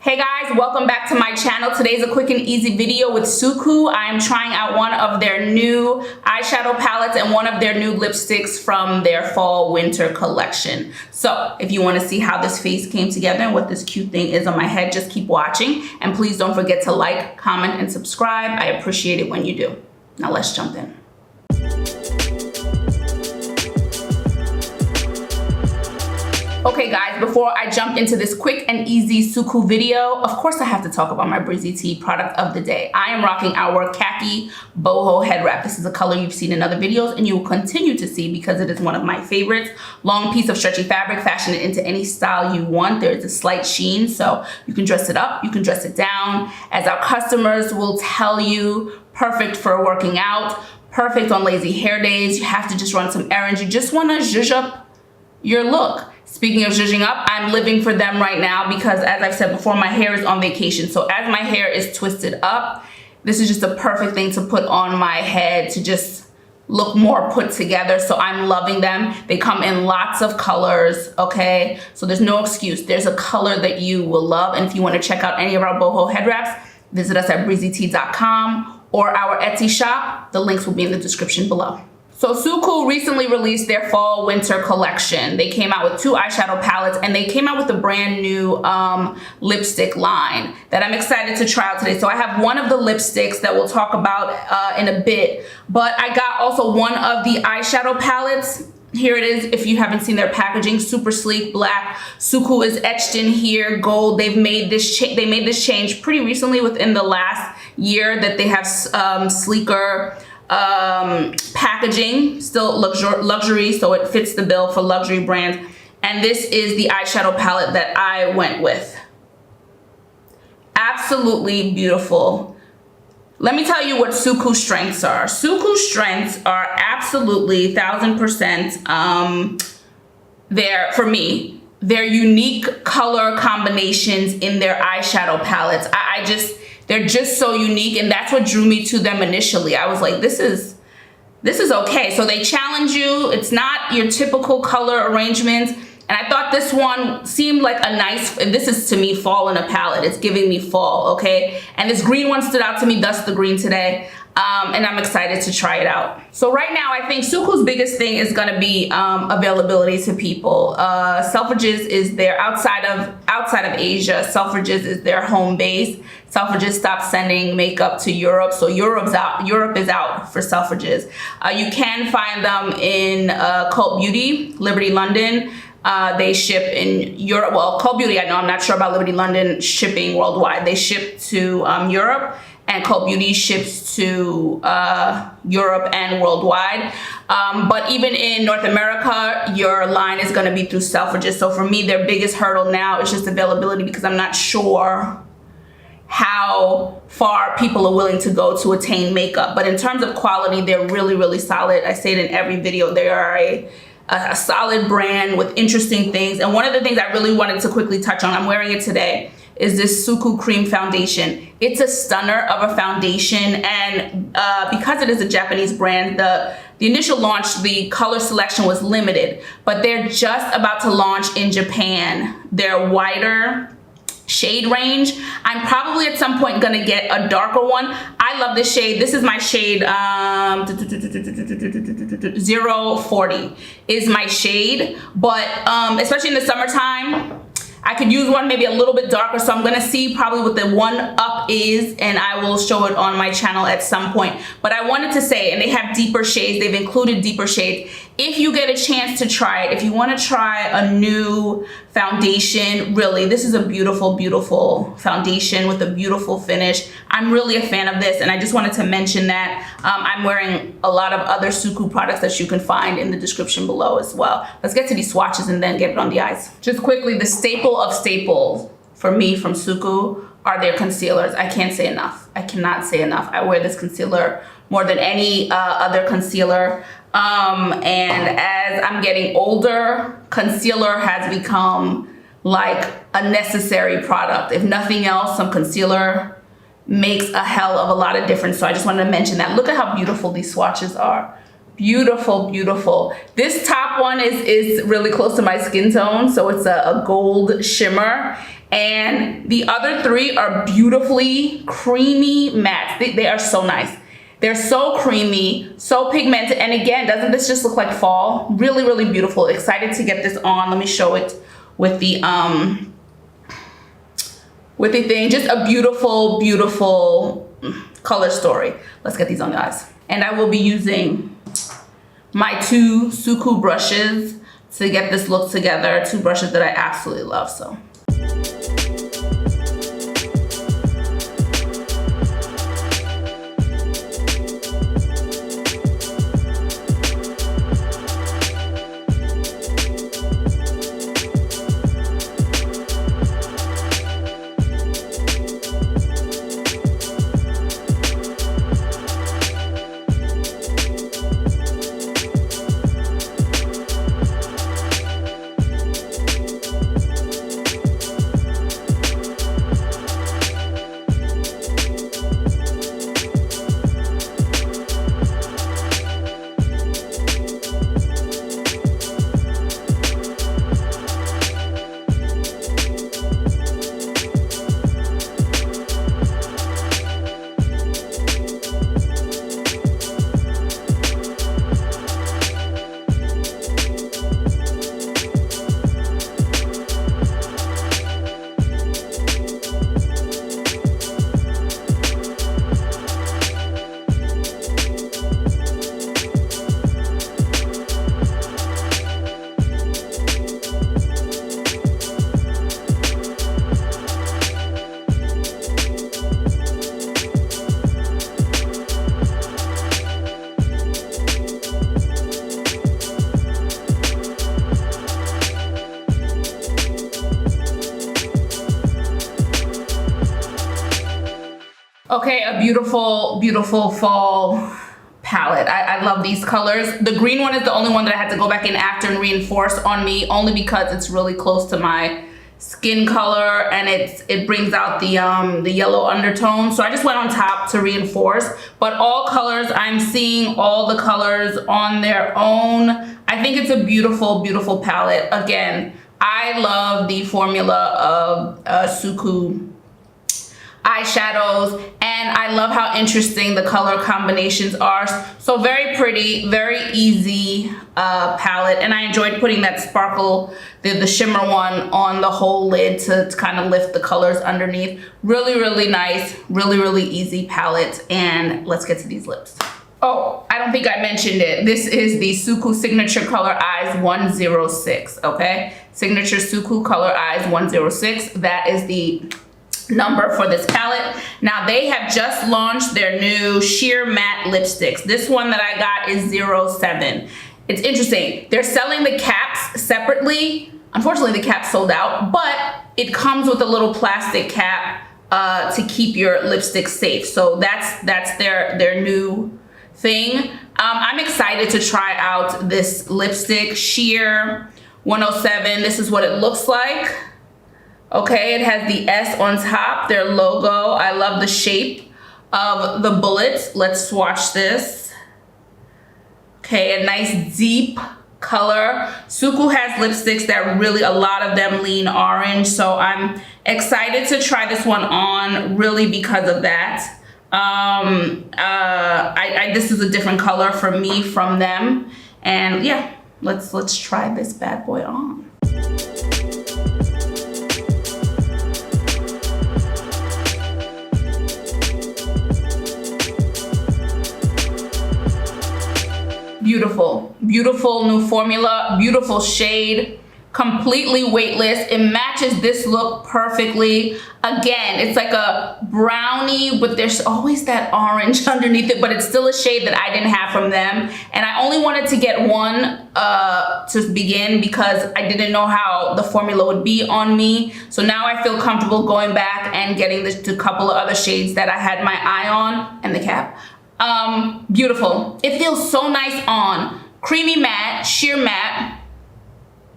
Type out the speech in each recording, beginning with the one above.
Hey guys, welcome back to my channel. Today's a quick and easy video with Suku. I am trying out one of their new eyeshadow palettes and one of their new lipsticks from their fall winter collection. So if you want to see how this face came together and what this cute thing is on my head, just keep watching. And please don't forget to like, comment, and subscribe. I appreciate it when you do. Now let's jump in. Okay guys, before I jump into this quick and easy Suku video, of course I have to talk about my Breezy Tea product of the day. I am rocking our Khaki Boho head wrap. This is a color you've seen in other videos and you will continue to see because it is one of my favorites. Long piece of stretchy fabric, fashion it into any style you want. There is a slight sheen, so you can dress it up, you can dress it down. As our customers will tell you, perfect for working out, perfect on lazy hair days. You have to just run some errands. You just want to zhuzh up your look. Speaking of zhuzhing up, I'm living for them right now because, as I've said before, my hair is on vacation. So as my hair is twisted up, this is just a perfect thing to put on my head to just look more put together. So I'm loving them. They come in lots of colors, okay? So there's no excuse. There's a color that you will love. And if you want to check out any of our Boho head wraps, visit us at breezytee.com or our Etsy shop. The links will be in the description below. So Suku recently released their fall winter collection. They came out with 2 eyeshadow palettes and they came out with a brand new lipstick line that I'm excited to try out today. So I have one of the lipsticks that we'll talk about in a bit, but I got also one of the eyeshadow palettes. Here it is. If you haven't seen their packaging, super sleek black. Suku is etched in here, gold. They've made this change pretty recently within the last year that they have sleeker packaging, still luxury, so it fits the bill for luxury brands. And this is the eyeshadow palette that I went with. Absolutely beautiful. Let me tell you what Suku's strengths are. Suku's strengths are absolutely 1000%. For me, their unique color combinations in their eyeshadow palettes. They're just so unique, and that's what drew me to them initially. I was like, this is okay. So they challenge you. It's not your typical color arrangements. And I thought this one seemed like a nice, and this is to me fall in a palette. It's giving me fall, okay? And this green one stood out to me, thus the green today. And I'm excited to try it out. So right now, I think Suku's biggest thing is gonna be availability to people. Selfridges is their, outside of Asia, Selfridges is their home base. Selfridges stopped sending makeup to Europe, so Europe is out for Selfridges. You can find them in Cult Beauty, Liberty London. They ship in Europe. Well, Cult Beauty, I know, I'm not sure about Liberty London shipping worldwide. They ship to Europe, and Cult Beauty ships to Europe and worldwide. But even in North America, your line is gonna be through Selfridges. So for me, their biggest hurdle now is just availability because I'm not sure how far people are willing to go to attain makeup. But in terms of quality, they're really, really solid. I say it in every video. They are a solid brand with interesting things. And one of the things I really wanted to quickly touch on, I'm wearing it today, is this Suku Cream Foundation. It's a stunner of a foundation, and because it is a Japanese brand, the initial launch, the color selection was limited, but they're just about to launch in Japan their wider shade range. I'm probably at some point gonna get a darker one. I love this shade. This is my shade 040 is my shade, but especially in the summertime, I could use one maybe a little bit darker, so I'm gonna see probably what the one up is, and I will show it on my channel at some point. But I wanted to say, and they have deeper shades, they've included deeper shades. If you get a chance to try it, if you wanna try a new foundation, really, this is a beautiful, beautiful foundation with a beautiful finish. I'm really a fan of this, and I just wanted to mention that. I'm wearing a lot of other Suku products that you can find in the description below as well. Let's get to these swatches and then get it on the eyes. Just quickly, the staple of staples for me from Suku are their concealers. I can't say enough. I cannot say enough. I wear this concealer more than any other concealer. And as I'm getting older, concealer has become like a necessary product. If nothing else, some concealer makes a hell of a lot of difference. So I just wanted to mention that. Look at how beautiful these swatches are. Beautiful, beautiful. This top one is really close to my skin tone, so it's a gold shimmer. And the other three are beautifully creamy mattes. They are so nice. They're so creamy, so pigmented. And again, doesn't this just look like fall? Really, really beautiful. Excited to get this on. Let me show it with the thing. Just a beautiful, beautiful color story. Let's get these on, guys. And I will be using my two Suku brushes to get this look together. Two brushes that I absolutely love, so. Okay, a beautiful, beautiful fall palette. I love these colors. The green one is the only one that I had to go back in after and reinforce on me, only because it's really close to my skin color and it brings out the yellow undertone. So I just went on top to reinforce. But all colors, I'm seeing all the colors on their own. I think it's a beautiful, beautiful palette. Again, I love the formula of Suku eyeshadows, and I love how interesting the color combinations are. So very pretty, very easy palette, and I enjoyed putting that sparkle, the shimmer one on the whole lid to kind of lift the colors underneath. Really, really nice, really, really easy palette. And let's get to these lips. Oh, I don't think I mentioned it. This is the Suku Signature Color Eyes 106, okay? Signature Suku Color Eyes 106. That is the number for this palette. Now they have just launched their new sheer matte lipsticks. This one that I got is 07. It's interesting. They're selling the caps separately. Unfortunately, the cap sold out, but it comes with a little plastic cap to keep your lipstick safe. So that's their new thing. I'm excited to try out this lipstick, sheer 107. This is what it looks like. Okay, it has the S on top, their logo. I love the shape of the bullets. Let's swatch this. Okay, a nice deep color. Suku has lipsticks that really, a lot of them lean orange. So I'm excited to try this one on really because of that. This is a different color for me from them. And yeah, let's try this bad boy on. Beautiful, beautiful new formula, beautiful shade, completely weightless. It matches this look perfectly. Again, it's like a brownie, but there's always that orange underneath it, but it's still a shade that I didn't have from them. And I only wanted to get one to begin because I didn't know how the formula would be on me. So now I feel comfortable going back and getting the couple of other shades that I had my eye on and the cap. Beautiful. It feels so nice on. Creamy matte, sheer matte.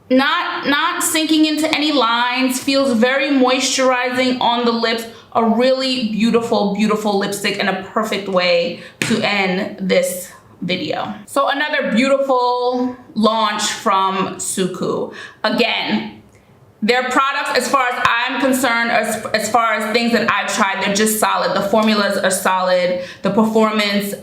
Not sinking into any lines. Feels very moisturizing on the lips. A really beautiful, beautiful lipstick and a perfect way to end this video. So another beautiful launch from Suku. Again, Their products, as far as I'm concerned, as far as things that I've tried, they're just solid. The formulas are solid. The performance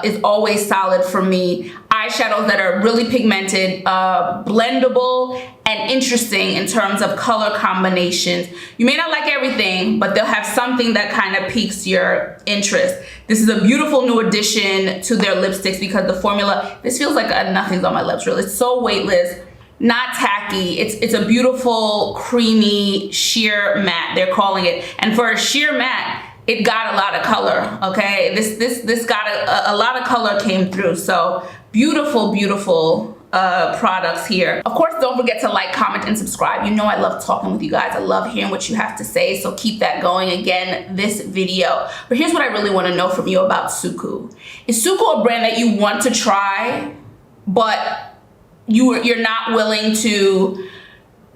is always solid for me. Eyeshadows that are really pigmented, blendable, and interesting in terms of color combinations. You may not like everything, but they'll have something that kind of piques your interest. This is a beautiful new addition to their lipsticks because the formula, this feels like nothing's on my lips, really. It's so weightless. Not tacky. It's a beautiful, creamy, sheer matte, they're calling it. And for a sheer matte, it got a lot of color, okay? This got a lot of color came through. So beautiful, beautiful products here. Of course, don't forget to like, comment, and subscribe. You know I love talking with you guys. I love hearing what you have to say, so keep that going. Again, this video. But here's what I really want to know from you about Suqqu. Is Suqqu a brand that you want to try, but you're not willing to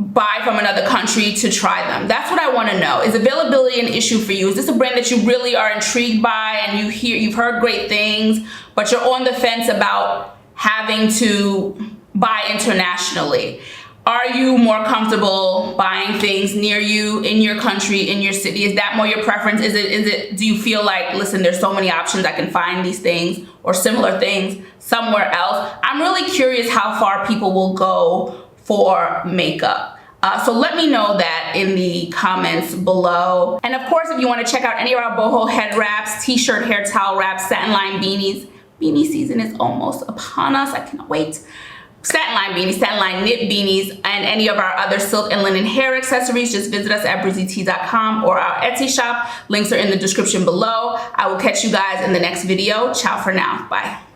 buy from another country to try them? That's what I want to know. Is availability an issue for you? Is this a brand that you really are intrigued by and you've heard great things, but you're on the fence about having to buy internationally? Are you more comfortable buying things near you, in your country, in your city? Is that more your preference? Do you feel like, listen, there's so many options, I can find these things or similar things somewhere else? I'm really curious how far people will go for makeup. So let me know that in the comments below. And of course, if you want to check out any of our boho head wraps, t-shirt, hair towel wraps, satin line beanies, beanie season is almost upon us. I cannot wait. Satin line beanies, satin line knit beanies, and any of our other silk and linen hair accessories, just visit us at breezytee.com or our Etsy shop. Links are in the description below. I will catch you guys in the next video. Ciao for now. Bye.